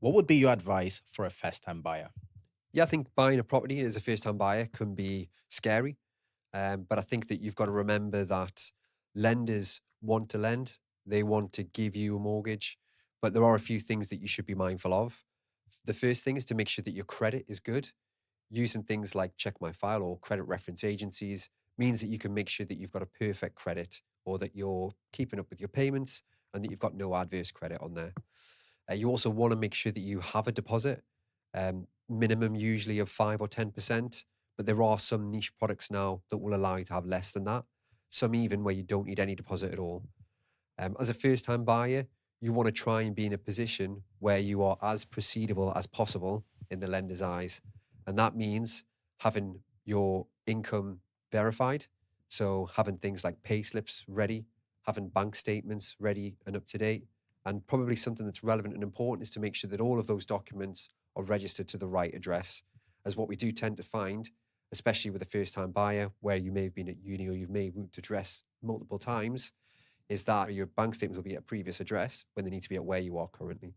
What would be your advice for a first time buyer? Yeah, I think buying a property as a first time buyer can be scary. But I think that you've got to remember that lenders want to lend, they want to give you a mortgage, but there are a few things that you should be mindful of. The first thing is to make sure that your credit is good. Using things like Check My File or credit reference agencies means that you can make sure that you've got a perfect credit or that you're keeping up with your payments and that you've got no adverse credit on there. You also want to make sure that you have a deposit, minimum usually of 5 or 10%. But there are some niche products now that will allow you to have less than that. Some even where you don't need any deposit at all. As a first time buyer, you want to try and be in a position where you are as proceedable as possible in the lender's eyes. And that means having your income verified. So having things like pay slips ready, having bank statements ready and up to date. And probably something that's relevant and important is to make sure that all of those documents are registered to the right address. As what we do tend to find, especially with a first time buyer, where you may have been at uni or you've moved address multiple times, is that your bank statements will be at a previous address when they need to be at where you are currently.